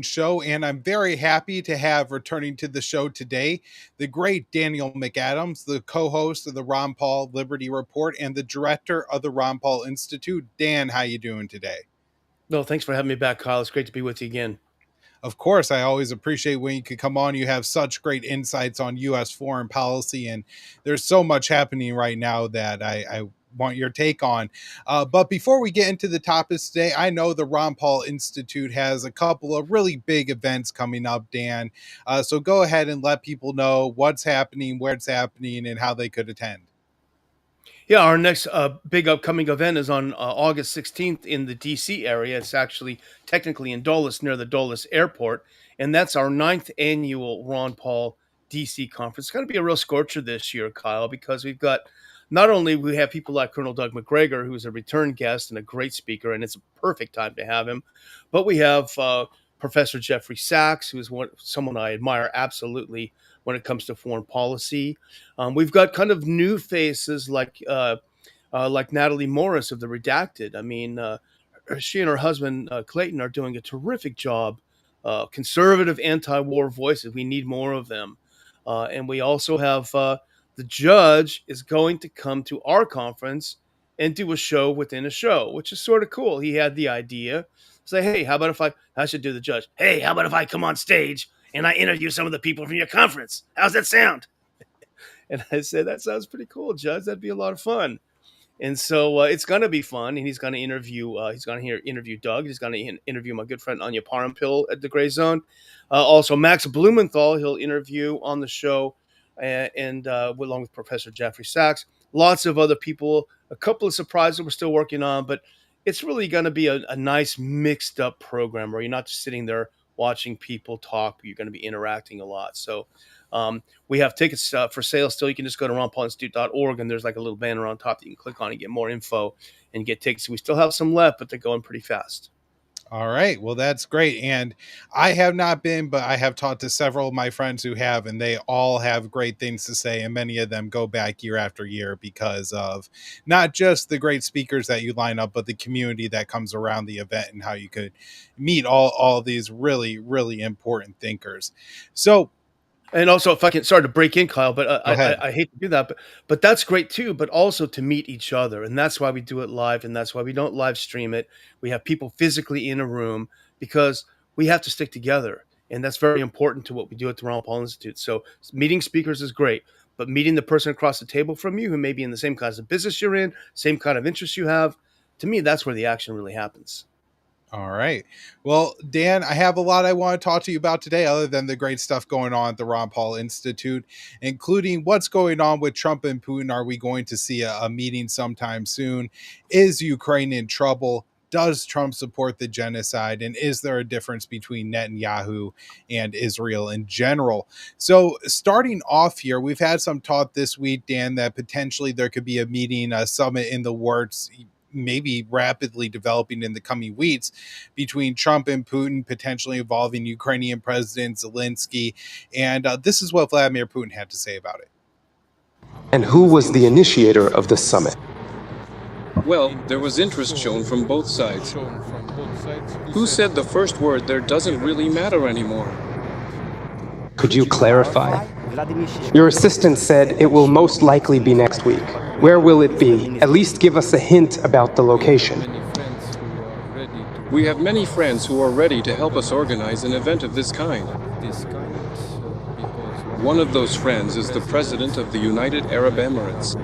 show, and I'm very happy to have returning to the show today the great Daniel McAdams, the co-host of the Ron Paul Liberty Report and the director of the Ron Paul Institute. Dan, how you doing today? No, thanks for having me back, Kyle. It's great to be with you again. Of course, I always appreciate when you could come on. You have such great insights on U.S. foreign policy, and there's so much happening right now that I want your take on. But before we get into the topics today, I know the Ron Paul Institute has a couple of really big events coming up, Dan. So go ahead and let people know what's happening, where it's happening, and how they could attend. Yeah, our next big upcoming event is on August 16th in the D.C. area. It's actually technically in Dulles, near the Dulles Airport, and that's our ninth annual Ron Paul D.C. conference. It's going to be a real scorcher this year, Kyle, because we've got not only we have people like Colonel Doug McGregor, who's a return guest and a great speaker, and it's a perfect time to have him, but we have Professor Jeffrey Sachs, who's someone I admire absolutely when it comes to foreign policy. We've got kind of new faces like Natalie Morris of the Redacted. I mean, she and her husband Clayton are doing a terrific job. Conservative anti-war voices. We need more of them. And we also have the judge is going to come to our conference and do a show within a show, which is sort of cool. He had the idea. Say, hey, how about if I should do the judge? Hey, how about if I come on stage and I interview some of the people from your conference? How's that sound? And I said, that sounds pretty cool, Judge. That'd be a lot of fun. And so it's going to be fun. And he's going to interview. Interview Doug. He's going to interview my good friend Anya Parampil at the Gray Zone. Also, Max Blumenthal. He'll interview on the show, and along with Professor Jeffrey Sachs. Lots of other people. A couple of surprises we're still working on, but it's really going to be a nice mixed up program where you're not just sitting there watching people talk, but you're going to be interacting a lot. So we have tickets for sale still. You can just go to ronpaulinstitute.org, and there's like a little banner on top that you can click on and get more info and get tickets. We still have some left, but they're going pretty fast. All right. Well, that's great. And I have not been, but I have talked to several of my friends who have, and they all have great things to say. And many of them go back year after year because of not just the great speakers that you line up, but the community that comes around the event and how you could meet all these really, really important thinkers. So, and also, if I can, sorry to break in, Kyle, but I hate to do that, but that's great too. But also to meet each other, and that's why we do it live, and that's why we don't live stream it. We have people physically in a room because we have to stick together, and that's very important to what we do at the Ron Paul Institute. So meeting speakers is great, but meeting the person across the table from you who may be in the same kinds of business you're in, same kind of interests you have, to me, that's where the action really happens. All right. Well, Dan, I have a lot I want to talk to you about today, other than the great stuff going on at the Ron Paul Institute, including what's going on with Trump and Putin. Are we going to see a meeting sometime soon? Is Ukraine in trouble? Does Trump support the genocide? And is there a difference between Netanyahu and Israel in general? So, starting off here, we've had some talk this week, Dan, that potentially there could be a meeting, a summit in the works, maybe rapidly developing in the coming weeks between Trump and Putin, potentially involving Ukrainian President Zelensky. And this is what Vladimir Putin had to say about it. And who was the initiator of the summit? Well, there was interest shown from both sides. Who said the first word there doesn't really matter anymore? Could you clarify? Your assistant said it will most likely be next week. Where will it be? At least give us a hint about the location. We have many friends who are ready to help us organize an event of this kind. One of those friends is the President of the United Arab Emirates.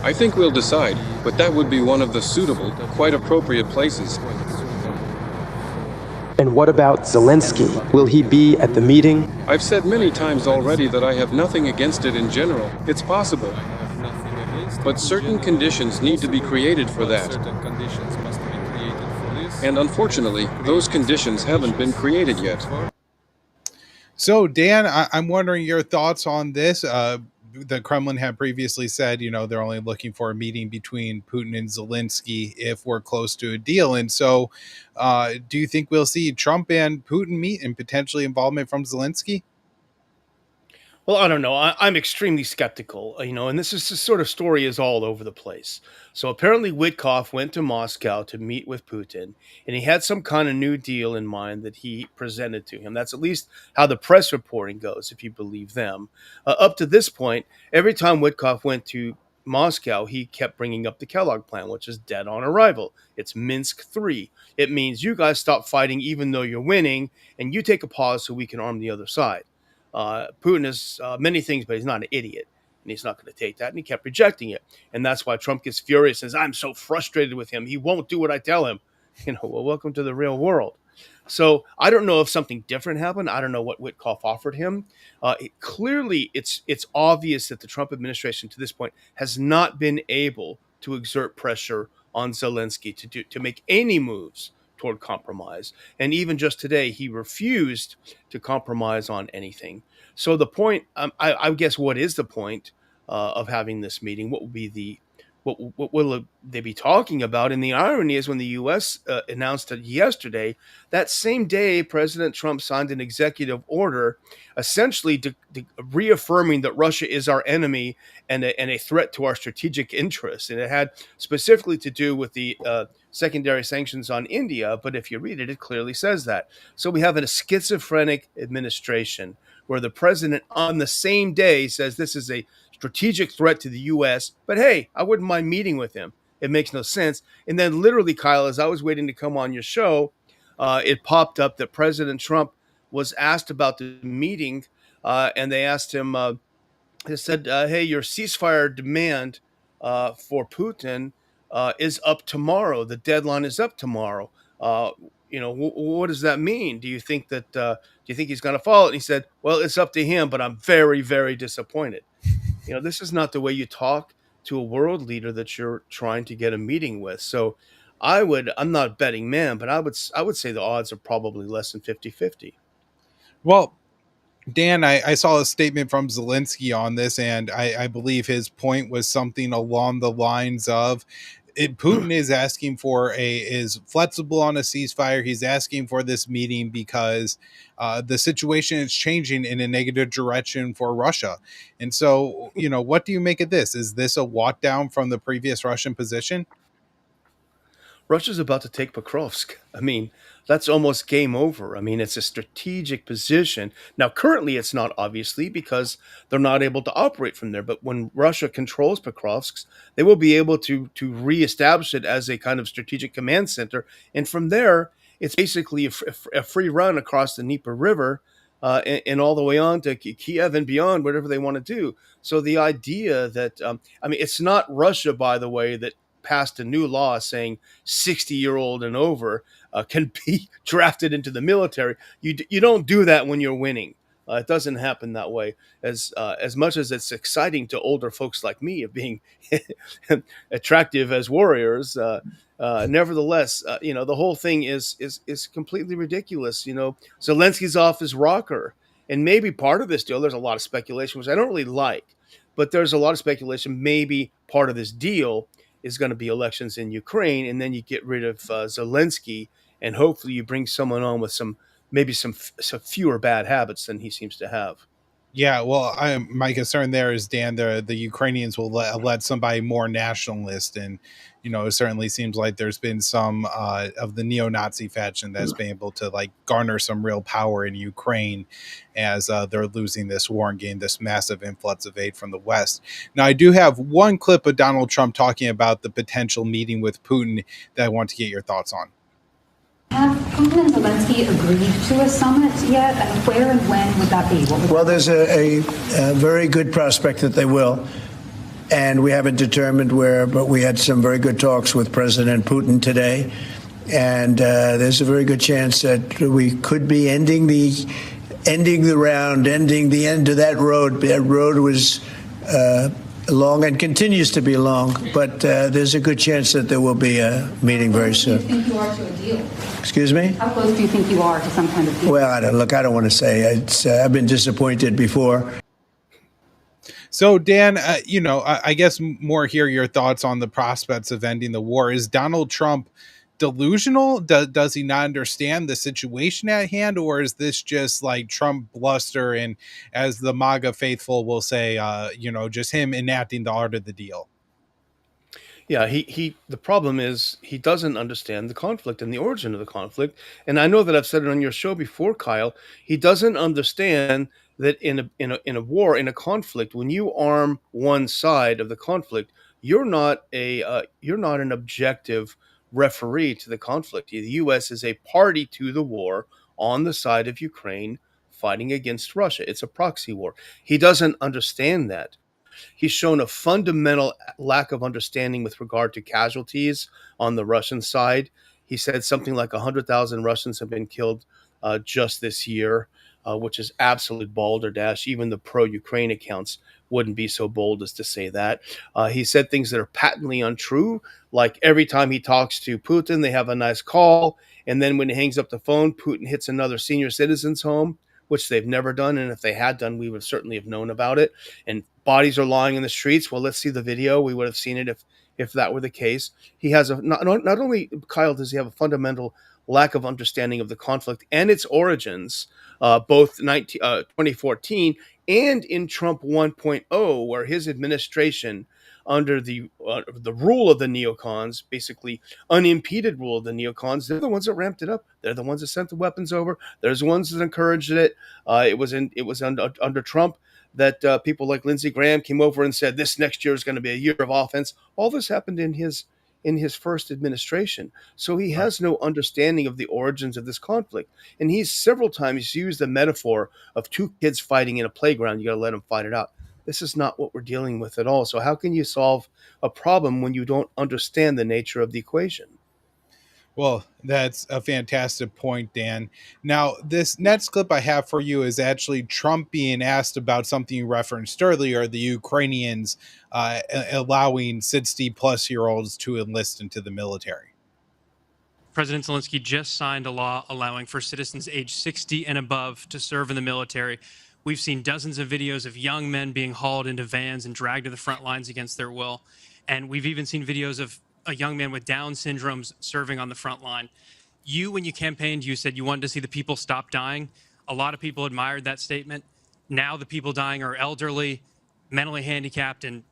I think we'll decide, but that would be one of the suitable, quite appropriate places. And what about Zelensky? Will he be at the meeting? I've said many times already that I have nothing against it in general. It's possible. But certain conditions need to be created for that. And unfortunately, those conditions haven't been created yet. So, Dan, I'm wondering your thoughts on this. The Kremlin had previously said, they're only looking for a meeting between Putin and Zelensky if we're close to a deal. And so do you think we'll see Trump and Putin meet and potentially involvement from Zelensky? Well, I don't know. I'm extremely skeptical, and this sort of story is all over the place. So apparently, Witkoff went to Moscow to meet with Putin, and he had some kind of new deal in mind that he presented to him. That's at least how the press reporting goes, if you believe them. Up to this point, every time Witkoff went to Moscow, he kept bringing up the Kellogg plan, which is dead on arrival. It's Minsk 3. It means you guys stop fighting even though you're winning, and you take a pause so we can arm the other side. Putin is many things, but he's not an idiot, and he's not going to take that. And he kept rejecting it, and that's why Trump gets furious and says, "I'm so frustrated with him. He won't do what I tell him." Well, welcome to the real world. So I don't know if something different happened. I don't know what Witkoff offered him. Clearly, it's obvious that the Trump administration to this point has not been able to exert pressure on Zelensky to make any moves toward compromise. And even just today, he refused to compromise on anything. So the point, I guess, what is the point of having this meeting? What will be what will they be talking about? And the irony is, when the U.S. Announced it yesterday, that same day, President Trump signed an executive order, essentially reaffirming that Russia is our enemy and a threat to our strategic interests. And it had specifically to do with the secondary sanctions on India. But if you read it, it clearly says that. So we have a schizophrenic administration where the president on the same day says this is a strategic threat to the U.S., but hey, I wouldn't mind meeting with him. It makes no sense. And then literally, Kyle, as I was waiting to come on your show, it popped up that President Trump was asked about the meeting, and they asked him, they said, hey, your ceasefire demand for Putin is up tomorrow. The deadline is up tomorrow. What does that mean? Do you think he's going to follow it? And he said, well, it's up to him, but I'm very, very disappointed. This is not the way you talk to a world leader that you're trying to get a meeting with. So I'm not a betting man, but I would say the odds are probably less than 50-50. Well, Dan, I saw a statement from Zelensky on this, and I believe his point was something along the lines of Putin is asking for is flexible on a ceasefire. He's asking for this meeting because the situation is changing in a negative direction for Russia. And so, what do you make of this? Is this a walk down from the previous Russian position? Russia's about to take Pokrovsk. I mean, that's almost game over. I mean, it's a strategic position. Now, currently, it's not, obviously, because they're not able to operate from there. But when Russia controls Pokrovsk, they will be able to reestablish it as a kind of strategic command center. And from there, it's basically a free run across the Dnieper River and all the way on to Kiev and beyond, whatever they want to do. So the idea that, it's not Russia, by the way, that passed a new law saying 60-year-old and over can be drafted into the military. You don't do that when you're winning. It doesn't happen that way. As much as it's exciting to older folks like me of being attractive as warriors, nevertheless, the whole thing is completely ridiculous. Zelensky's off his rocker, and maybe part of this deal. There's a lot of speculation, which I don't really like, but there's a lot of speculation. Maybe part of this deal is going to be elections in Ukraine, and then you get rid of Zelensky, and hopefully you bring someone on with some fewer bad habits than he seems to have. Yeah, well, my concern there is, Dan, the Ukrainians will let somebody more nationalist, and it certainly seems like there's been some of the neo-Nazi faction that's been able to garner some real power in Ukraine as they're losing this war and getting this massive influx of aid from the West. Now, I do have one clip of Donald Trump talking about the potential meeting with Putin that I want to get your thoughts on. Have Putin and Zelensky agreed to a summit yet? And where and when would that be? Well, there's a very good prospect that they will. And we haven't determined where, but we had some very good talks with President Putin today. And there's a very good chance that we could be ending the round, ending the end of that road. That road was long and continues to be long, but there's a good chance that there will be a meeting very soon. How close do you think you are to a deal? Excuse me? How close do you think you are to some kind of deal? Well, I don't want to say. I've been disappointed before. So, Dan, I guess more hear your thoughts on the prospects of ending the war. Is Donald Trump delusional? Does he not understand the situation at hand, or is this just like Trump bluster and, as the MAGA faithful will say, just him enacting the art of the deal? Yeah, the problem is he doesn't understand the conflict and the origin of the conflict. And I know that I've said it on your show before, Kyle. He doesn't understand that in a war, in a conflict, when you arm one side of the conflict, you're not an objective referee to the conflict. The US is a party to the war on the side of Ukraine fighting against Russia. It's a proxy war. He doesn't understand that. He's shown a fundamental lack of understanding with regard to casualties on the Russian side. He said something like 100,000 Russians have been killed just this year, which is absolute balderdash. Even the pro-Ukraine accounts wouldn't be so bold as to say that. He said things that are patently untrue, like every time he talks to Putin, they have a nice call, and then when he hangs up the phone, Putin hits another senior citizen's home, which they've never done, and if they had done, we would certainly have known about it. And bodies are lying in the streets. Well, let's see the video. We would have seen it if that were the case. He has not only, Kyle, does he have a fundamental lack of understanding of the conflict and its origins, both 2014 and in Trump 1.0, where his administration, under the rule of the neocons, basically unimpeded rule of the neocons, they're the ones that ramped it up. They're the ones that sent the weapons over. They're the ones that encouraged it. It was under Trump that people like Lindsey Graham came over and said this next year is going to be a year of offense. All this happened in his first administration. So he has no understanding of the origins of this conflict. And he's several times used the metaphor of two kids fighting in a playground. You got to let them fight it out. This is not what we're dealing with at all. So how can you solve a problem when you don't understand the nature of the equation? Well, that's a fantastic point, Dan. Now, this next clip I have for you is actually Trump being asked about something you referenced earlier, the Ukrainians allowing 60-plus-year-olds to enlist into the military. President Zelensky just signed a law allowing for citizens age 60 and above to serve in the military. We've seen dozens of videos of young men being hauled into vans and dragged to the front lines against their will. And we've even seen videos of a young man with Down syndrome serving on the front line. When you campaigned, you said you wanted to see the people stop dying. A lot of people admired that statement. Now the people dying are elderly, mentally handicapped, and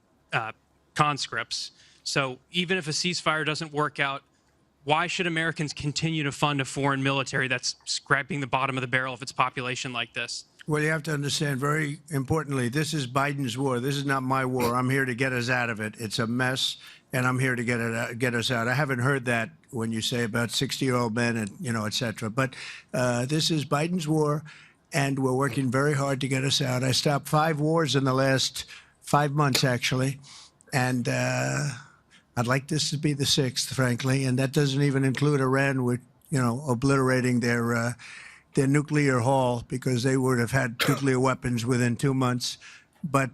conscripts. So even if a ceasefire doesn't work out, why should Americans continue to fund a foreign military that's scraping the bottom of the barrel of its population like this? Well, you have to understand, very importantly, this is Biden's war. This is not my war. I'm here to get us out of it. It's a mess, and I'm here to get us out. I haven't heard that when you say about 60-year-old men and, et cetera. But this is Biden's war, and we're working very hard to get us out. I stopped 5 wars in the last 5 months, actually, and I'd like this to be the 6th, frankly, and that doesn't even include Iran, with, obliterating their nuclear haul, because they would have had nuclear weapons within 2 months. But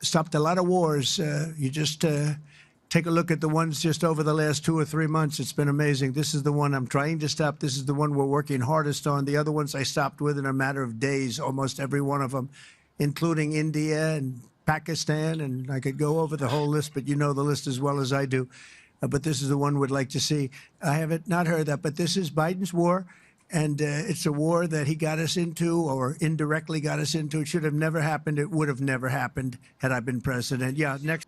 stopped a lot of wars. You just take a look at the ones just over the last 2 or 3 months. It's been amazing. This is the one I'm trying to stop. This is the one we're working hardest on. The other ones I stopped within a matter of days, almost every one of them, including India and Pakistan, and I could go over the whole list, but you know the list as well as I do. But this is the one we'd like to see. I haven't not heard that, but this is Biden's war. And it's a war that he got us into, or indirectly got us into. It should have never happened. It would have never happened had I been president. Yeah, next.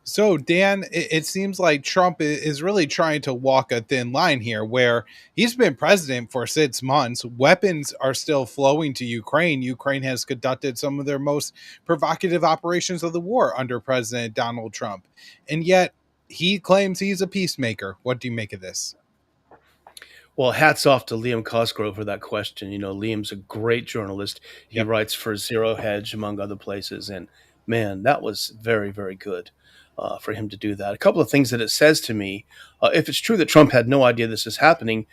So, Dan, it seems like Trump is really trying to walk a thin line here, where he's been president for 6 months. Weapons are still flowing to Ukraine. Ukraine has conducted some of their most provocative operations of the war under President Donald Trump. And yet he claims he's a peacemaker. What do you make of this? Well, hats off to Liam Cosgrove for that question. Liam's a great journalist. He writes for Zero Hedge, among other places. And man, that was very, very good for him to do that. A couple of things that it says to me, if it's true that Trump had no idea this is happening,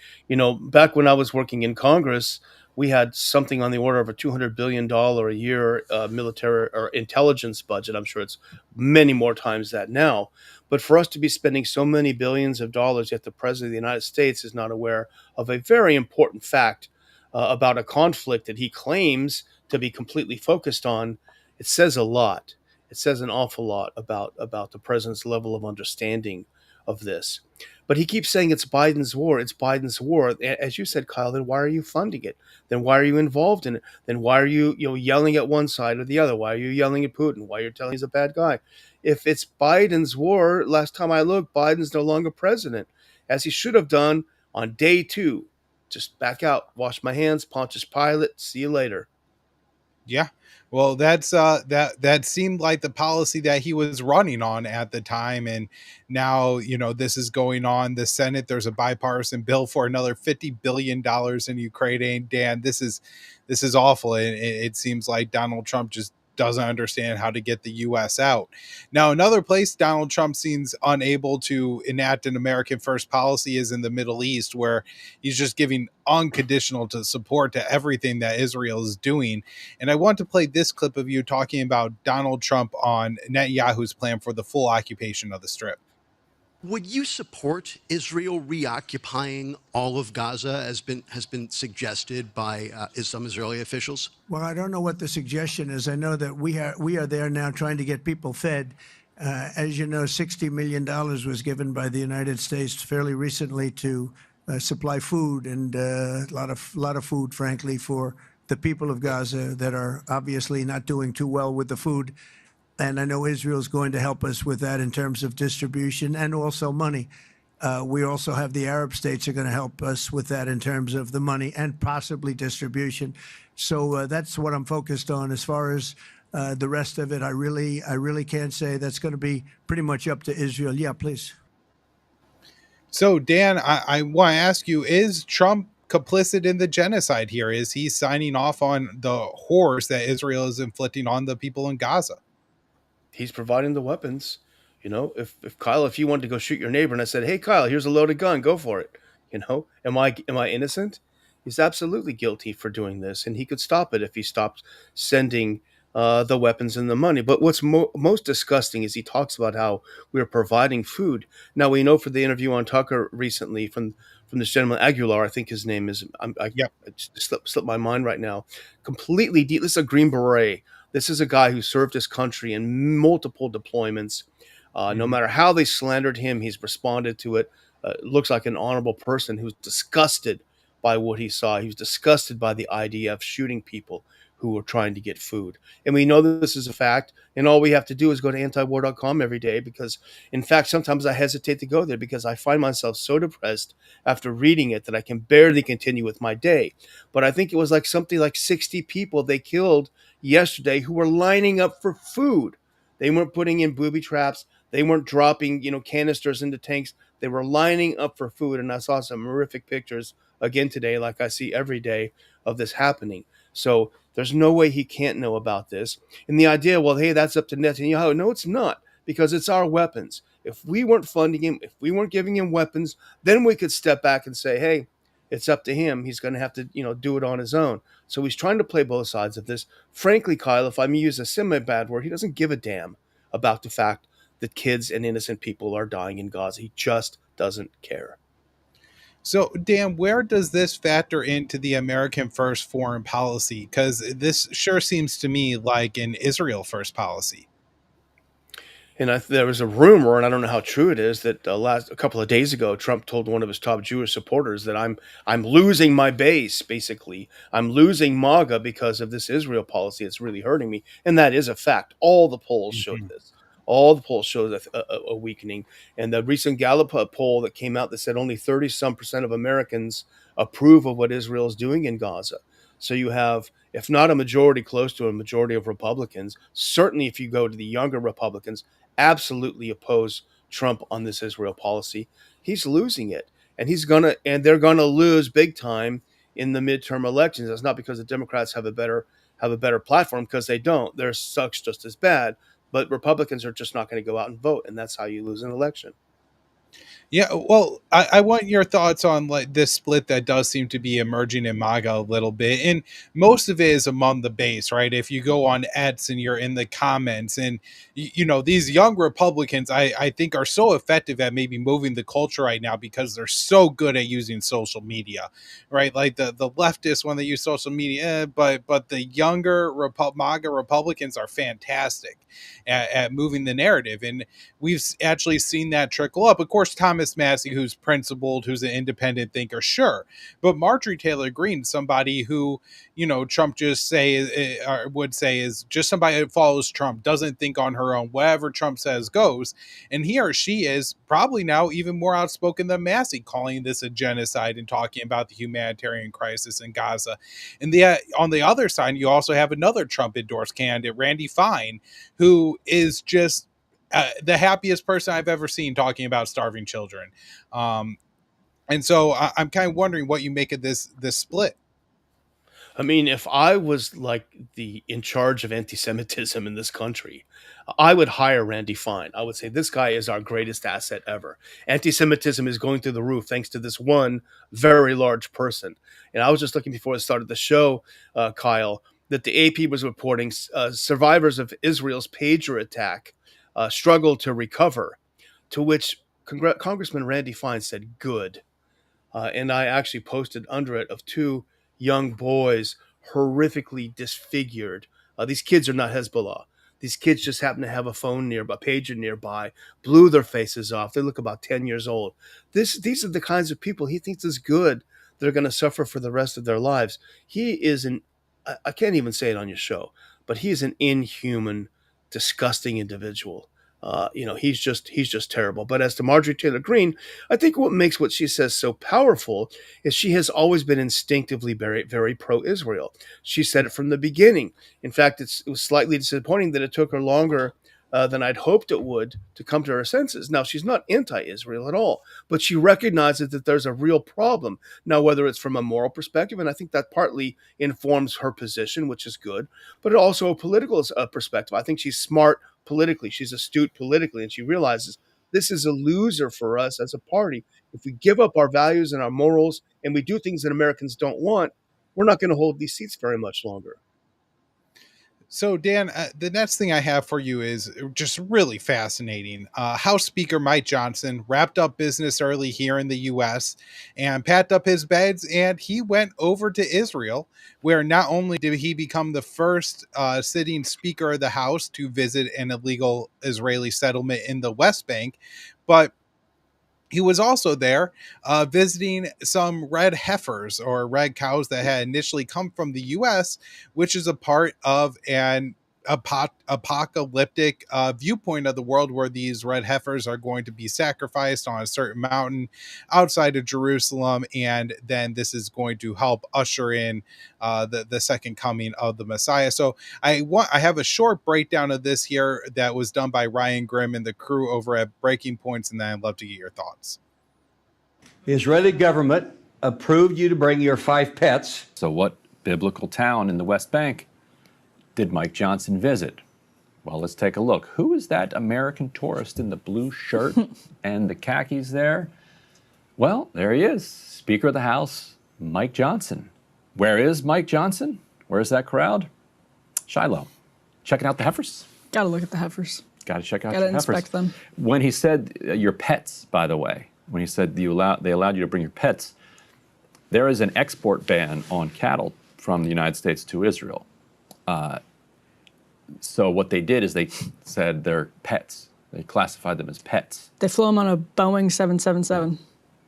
back when I was working in Congress, we had something on the order of a $200 billion a year military or intelligence budget. I'm sure it's many more times that now. But for us to be spending so many billions of dollars, yet the President of the United States is not aware of a very important fact about a conflict that he claims to be completely focused on, it says a lot. It says an awful lot about the President's level of understanding of this. But he keeps saying it's Biden's war. It's Biden's war. As you said, Kyle, then why are you funding it? Then why are you involved in it? Then why are you, yelling at one side or the other? Why are you yelling at Putin? Why are you telling he's a bad guy? If it's Biden's war, last time I looked, Biden's no longer president, as he should have done on day 2. Just back out, wash my hands, Pontius Pilate, see you later. Yeah. Well, that's that seemed like the policy that he was running on at the time. And now, this is going on the Senate. There's a bipartisan bill for another $50 billion in Ukraine. And Dan, this is awful. And it seems like Donald Trump just doesn't understand how to get the US out. Now, another place Donald Trump seems unable to enact an American first policy is in the Middle East, where he's just giving unconditional to support to everything that Israel is doing. And I want to play this clip of you talking about Donald Trump on Netanyahu's plan for the full occupation of the Strip. Would you support Israel reoccupying all of Gaza, as has been suggested by some Israeli officials? Well, I don't know what the suggestion is. I know that we are there now trying to get people fed. As you know, $60 million was given by the United States fairly recently to supply food, and a lot of food, frankly, for the people of Gaza that are obviously not doing too well with the food. And I know Israel is going to help us with that in terms of distribution and also money. We also have the Arab states are going to help us with that in terms of the money and possibly distribution. So that's what I'm focused on. As far as the rest of it, I really can't say. That's going to be pretty much up to Israel. Yeah, please. So, Dan, I want to ask you, is Trump complicit in the genocide here? Is he signing off on the horrors that Israel is inflicting on the people in Gaza? He's providing the weapons. If Kyle, if you wanted to go shoot your neighbor and I said, "Hey Kyle, here's a loaded gun, go for it." Am I innocent? He's absolutely guilty for doing this, and he could stop it if he stopped sending the weapons and the money. But what's most disgusting is he talks about how we're providing food. Now, we know for the interview on Tucker recently from this gentleman Aguilar, I think his name is. Yep. It just slipped my mind right now. Completely, this is a Green Beret. This is a guy who served his country in multiple deployments. No matter how they slandered him, he's responded to it. Looks like an honorable person who's disgusted by what he saw. He was disgusted by the IDF shooting people who were trying to get food. And we know that this is a fact. And all we have to do is go to antiwar.com every day because, in fact, sometimes I hesitate to go there because I find myself so depressed after reading it that I can barely continue with my day. But I think it was something like 60 people they killed yesterday who were lining up for food. They weren't putting in booby traps. They weren't dropping, canisters into tanks. They were lining up for food. And I saw some horrific pictures again today, like I see every day, of this happening. So there's no way he can't know about this. And the idea, well, hey, that's up to Netanyahu. No, it's not, because it's our weapons. If we weren't funding him, if we weren't giving him weapons, then we could step back and say, hey, it's up to him. He's going to have to, do it on his own. So he's trying to play both sides of this. Frankly, Kyle, if I may use a semi-bad word, he doesn't give a damn about the fact that kids and innocent people are dying in Gaza. He just doesn't care. So, Dan, where does this factor into the American first foreign policy? Because this sure seems to me like an Israel first policy. And there was a rumor, and I don't know how true it is, that a couple of days ago, Trump told one of his top Jewish supporters that I'm losing my base. Basically, I'm losing MAGA because of this Israel policy. It's really hurting me, and that is a fact. All the polls showed this. All the polls showed a weakening. And the recent Gallup poll that came out that said only 30-some% of Americans approve of what Israel is doing in Gaza. So you have, if not a majority, close to a majority of Republicans, certainly if you go to the younger Republicans, absolutely oppose Trump on this Israel policy. He's losing it. And they're gonna lose big time in the midterm elections. It's not because the Democrats have a better platform, because they don't. Theirs sucks just as bad. But Republicans are just not going to go out and vote, and that's how you lose an election. Yeah, well, I want your thoughts on this split that does seem to be emerging in MAGA a little bit, and most of it is among the base, right? If you go on X and you're in the comments, and these young Republicans, I think, are so effective at maybe moving the culture right now because they're so good at using social media, right? Like the leftists when they use social media, but the younger MAGA Republicans are fantastic at moving the narrative, and we've actually seen that trickle up. Of course, course, Thomas Massey, who's principled, who's an independent thinker, sure. But Marjorie Taylor Greene, somebody who, Trump would say is just somebody that follows Trump, doesn't think on her own, whatever Trump says goes. And he or she is probably now even more outspoken than Massey, calling this a genocide and talking about the humanitarian crisis in Gaza. And on the other side, you also have another Trump endorsed candidate, Randy Fine, who is just the happiest person I've ever seen talking about starving children. And so I'm kind of wondering what you make of this split. I mean, if I was like in charge of anti-Semitism in this country, I would hire Randy Fine. I would say this guy is our greatest asset ever. Anti-Semitism is going through the roof thanks to this one very large person. And I was just looking before I started the show, Kyle, that the AP was reporting survivors of Israel's pager attack struggled to recover. To which Congressman Randy Fine said, "Good." And I actually posted under it of two young boys horrifically disfigured. These kids are not Hezbollah. These kids just happen to have a phone nearby, pager nearby, blew their faces off. They look about 10 years old. These are the kinds of people he thinks is good that are going to suffer for the rest of their lives. He is I can't even say it on your show, but he is an inhuman, disgusting individual. He's just terrible. But as to Marjorie Taylor Greene, I think what makes what she says so powerful is she has always been instinctively very, very pro-Israel. She said it from the beginning. In fact, it was slightly disappointing that it took her longer than I'd hoped it would to come to her senses. Now, she's not anti-Israel at all, but she recognizes that there's a real problem. Now, whether it's from a moral perspective, and I think that partly informs her position, which is good, but also a political perspective. I think she's smart politically. She's astute politically, and she realizes this is a loser for us as a party. If we give up our values and our morals and we do things that Americans don't want, we're not going to hold these seats very much longer. So, Dan, the next thing I have for you is just really fascinating. House Speaker Mike Johnson wrapped up business early here in the U.S. and packed up his bags, and he went over to Israel, where not only did he become the first sitting Speaker of the House to visit an illegal Israeli settlement in the West Bank, but he was also there visiting some red heifers or red cows that had initially come from the U.S., which is a part of an apocalyptic viewpoint of the world where these red heifers are going to be sacrificed on a certain mountain outside of Jerusalem. And then this is going to help usher in the second coming of the Messiah. So I have a short breakdown of this here that was done by Ryan Grimm and the crew over at Breaking Points. And then I'd love to get your thoughts. The Israeli government approved you to bring your 5 pets. So what biblical town in the West Bank did Mike Johnson visit? Well, let's take a look. Who is that American tourist in the blue shirt and the khakis there? Well, there he is, Speaker of the House, Mike Johnson. Where is Mike Johnson? Where's that crowd? Shiloh. Checking out the heifers? Gotta look at the heifers. Gotta check out Gotta the heifers. inspect them. When he said your pets, by the way, when he said they allowed you to bring your pets, there is an export ban on cattle from the United States to Israel. So what they did is they said they're pets. They classified them as pets. They flew them on a Boeing 777.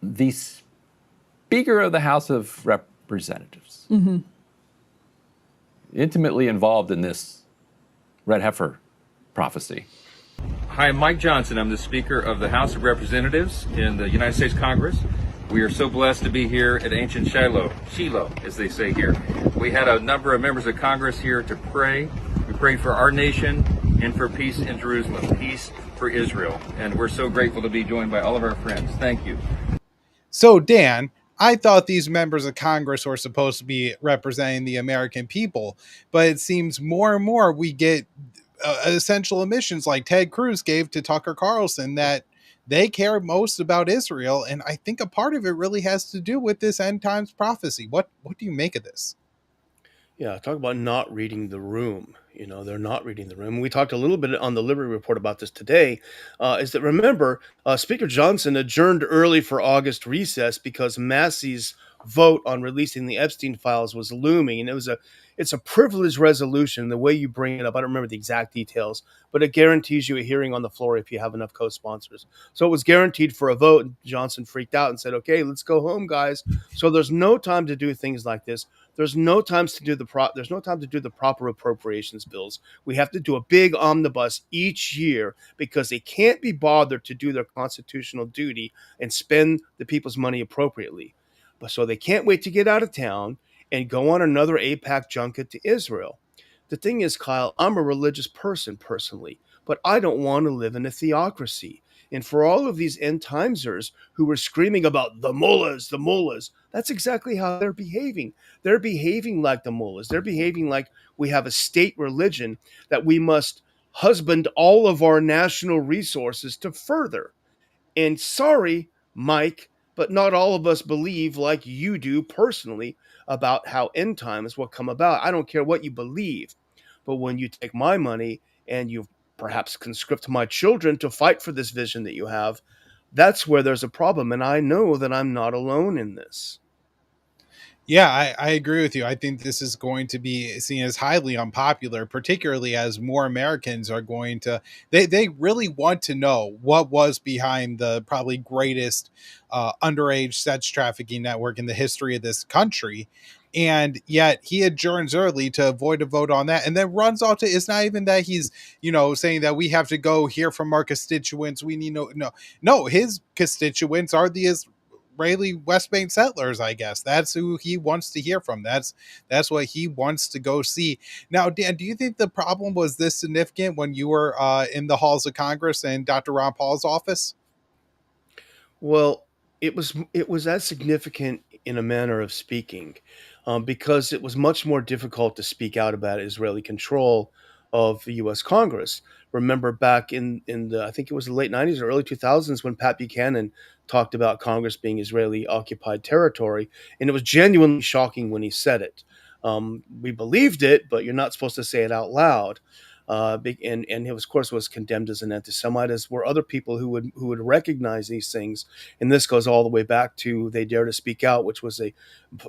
The Speaker of the House of Representatives, intimately involved in this red heifer prophecy. Hi, I'm Mike Johnson. I'm the Speaker of the House of Representatives in the United States Congress. We are so blessed to be here at ancient Shiloh, as they say here. We had a number of members of Congress here to pray. We prayed for our nation and for peace in Jerusalem, peace for Israel. And we're so grateful to be joined by all of our friends. Thank you. So, Dan, I thought these members of Congress were supposed to be representing the American people, but it seems more and more we get essential omissions like Ted Cruz gave to Tucker Carlson that they care most about Israel. And I think a part of it really has to do with this end times prophecy. What do you make of this? Yeah, talk about not reading the room. They're not reading the room. We talked a little bit on the Liberty Report about this today, is that, remember, Speaker Johnson adjourned early for August recess because Massey's vote on releasing the Epstein files was looming, and it's a privileged resolution. The way you bring it up, I don't remember the exact details, but it guarantees you a hearing on the floor if you have enough co-sponsors. So it was guaranteed for a vote, and Johnson freaked out and said, "Okay, let's go home, guys." So there's no time to do things like this. There's no time to do the proper appropriations bills. We have to do a big omnibus each year because they can't be bothered to do their constitutional duty and spend the people's money appropriately. But so they can't wait to get out of town and go on another AIPAC junket to Israel. The thing is, Kyle, I'm a religious person personally, but I don't want to live in a theocracy. And for all of these end timesers who were screaming about the mullahs, that's exactly how they're behaving. They're behaving like the mullahs. They're behaving like we have a state religion that we must husband all of our national resources to further. And sorry, Mike, but not all of us believe like you do personally about how end times will come about. I don't care what you believe. But when you take my money and you perhaps conscript my children to fight for this vision that you have, that's where there's a problem. And I know that I'm not alone in this. Yeah, I agree with you. I think this is going to be seen as highly unpopular, particularly as more Americans are going to, they really want to know what was behind the probably greatest underage sex trafficking network in the history of this country. And yet he adjourns early to avoid a vote on that and then runs off to, it's not even that he's, saying that we have to go hear from our constituents. We need no, his constituents are the Israeli West Bank settlers, I guess. That's who he wants to hear from. That's what he wants to go see. Now, Dan, do you think the problem was this significant when you were in the halls of Congress and Dr. Ron Paul's office? Well, it was as significant in a manner of speaking, because it was much more difficult to speak out about Israeli control of the U.S. Congress. Remember back in the, I think it was the late 90s or early 2000s when Pat Buchanan talked about Congress being Israeli occupied territory, and it was genuinely shocking when he said it. We believed it, but you're not supposed to say it out loud. And he, of course, was condemned as an anti-Semite, as were other people who would recognize these things. And this goes all the way back to They Dare to Speak Out, which was a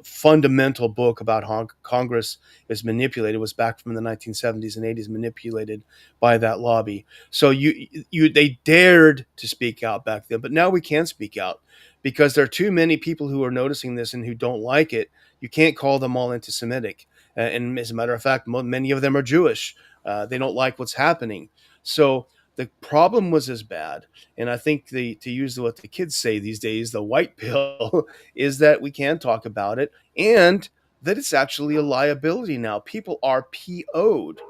fundamental book about how Congress is manipulated. It was back from the 1970s and 80s, manipulated by that lobby. So they dared to speak out back then, but now we can't speak out because there are too many people who are noticing this and who don't like it. You can't call them all anti-Semitic. And as a matter of fact, many of them are Jewish. They don't like what's happening. So the problem was as bad. And I think to use what the kids say these days, the white pill, is that we can talk about it and that it's actually a liability now. People are PO'd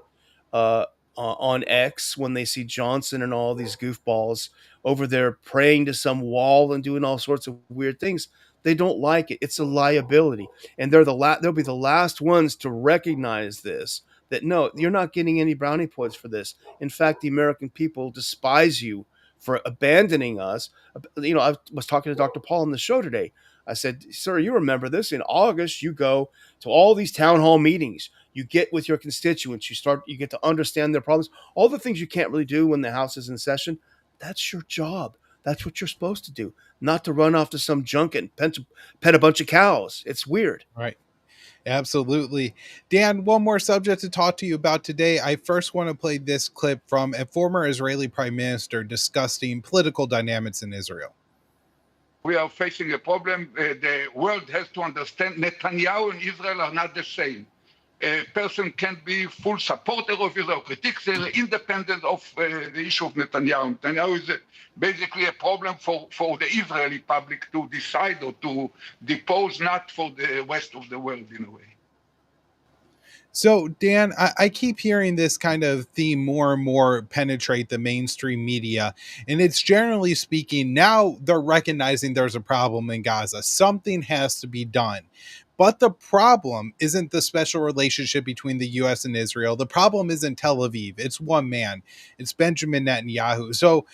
on X when they see Johnson and all these goofballs over there praying to some wall and doing all sorts of weird things. They don't like it. It's a liability. And they'll be the last ones to recognize this, that no, you're not getting any brownie points for this. In fact, the American people despise you for abandoning us. I was talking to Dr. Paul on the show today. I said, sir, you remember this. In August, you go to all these town hall meetings. You get with your constituents. You get to understand their problems. All the things you can't really do when the House is in session. That's your job. That's what you're supposed to do, not to run off to some junket and pet a bunch of cows. It's weird. Right. Absolutely. Dan, one more subject to talk to you about today. I first want to play this clip from a former Israeli prime minister discussing political dynamics in Israel. We are facing a problem. The world has to understand Netanyahu and Israel are not the same. A person can't be full supporter of Israel, critics, independent of the issue of Netanyahu. Netanyahu is basically a problem for the Israeli public to decide or to depose, not for the rest of the world in a way. So, Dan, I keep hearing this kind of theme more and more penetrate the mainstream media. And it's generally speaking, now they're recognizing there's a problem in Gaza. Something has to be done. But the problem isn't the special relationship between the U.S. and Israel. The problem isn't Tel Aviv. It's one man. It's Benjamin Netanyahu. So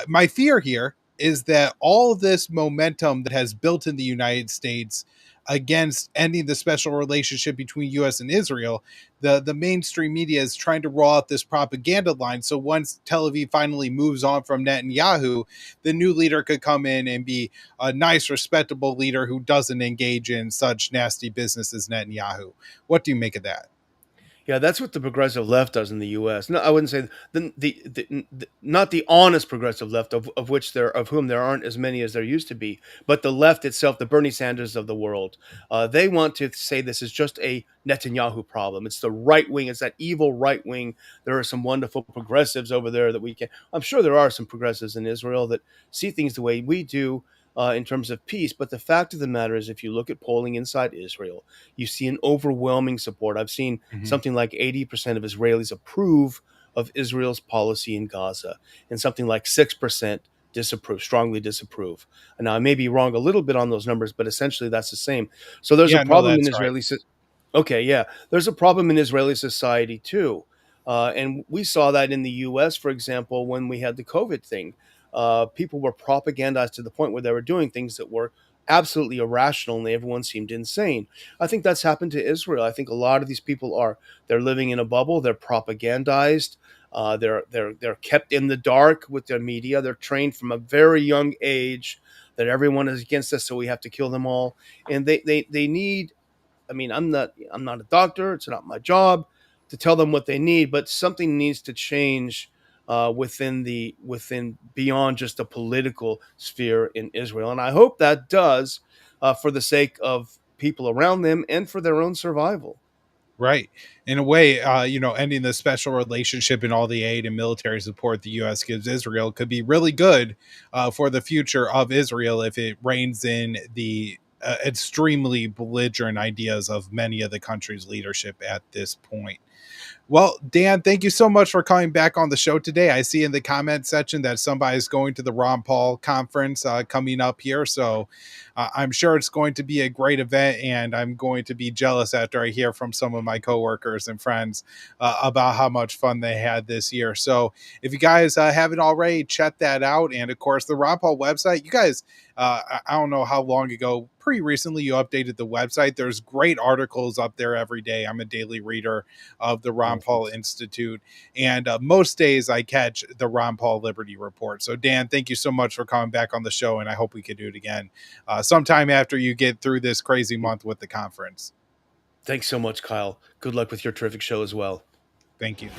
my fear here is that all of this momentum that has built in the United States against ending the special relationship between US and Israel, the mainstream media is trying to roll out this propaganda line. So once Tel Aviv finally moves on from Netanyahu, the new leader could come in and be a nice, respectable leader who doesn't engage in such nasty business as Netanyahu. What do you make of that? Yeah, that's what the progressive left does in the U.S. No, I wouldn't say not the honest progressive left, of which of whom there aren't as many as there used to be, but the left itself, the Bernie Sanders of the world. They want to say this is just a Netanyahu problem. It's the right wing. It's that evil right wing. There are some wonderful progressives over there that we can. I'm sure there are some progressives in Israel that see things the way we do. In terms of peace. But the fact of the matter is, if you look at polling inside Israel, you see an overwhelming support. I've seen something like 80% of Israelis approve of Israel's policy in Gaza, and something like 6% disapprove, strongly disapprove. And now I may be wrong a little bit on those numbers, but essentially that's the same. So there's a Yeah, no, problem in that's right. Israeli. Okay, yeah, there's a problem in Israeli society too. And we saw that in the US, for example, when we had the COVID thing. People were propagandized to the point where they were doing things that were absolutely irrational and everyone seemed insane. I think that's happened to Israel. I think a lot of these people they're living in a bubble, they're propagandized, they're kept in the dark with their media. They're trained from a very young age that everyone is against us, so we have to kill them all. And they need, I mean, I'm not a doctor. It's not my job to tell them what they need, but something needs to change within beyond just the political sphere in Israel, and I hope that does, for the sake of people around them and for their own survival. Right. In a way, ending the special relationship and all the aid and military support the U.S. gives Israel could be really good for the future of Israel if it reins in the extremely belligerent ideas of many of the country's leadership at this point. Well, Dan, thank you so much for coming back on the show today. I see in the comment section that somebody's going to the Ron Paul conference coming up here. So I'm sure it's going to be a great event, and I'm going to be jealous after I hear from some of my coworkers and friends about how much fun they had this year. So if you guys haven't already, check that out. And of course, the Ron Paul website, you guys, I don't know how long ago, pretty recently, you updated the website. There's great articles up there every day. I'm a daily reader of the Ron Paul Institute, and most days I catch the Ron Paul Liberty Report. So Dan, thank you so much for coming back on the show, and I hope we can do it again sometime after you get through this crazy month with the conference. Thanks so much, Kyle. Good luck with your terrific show as well. Thank you.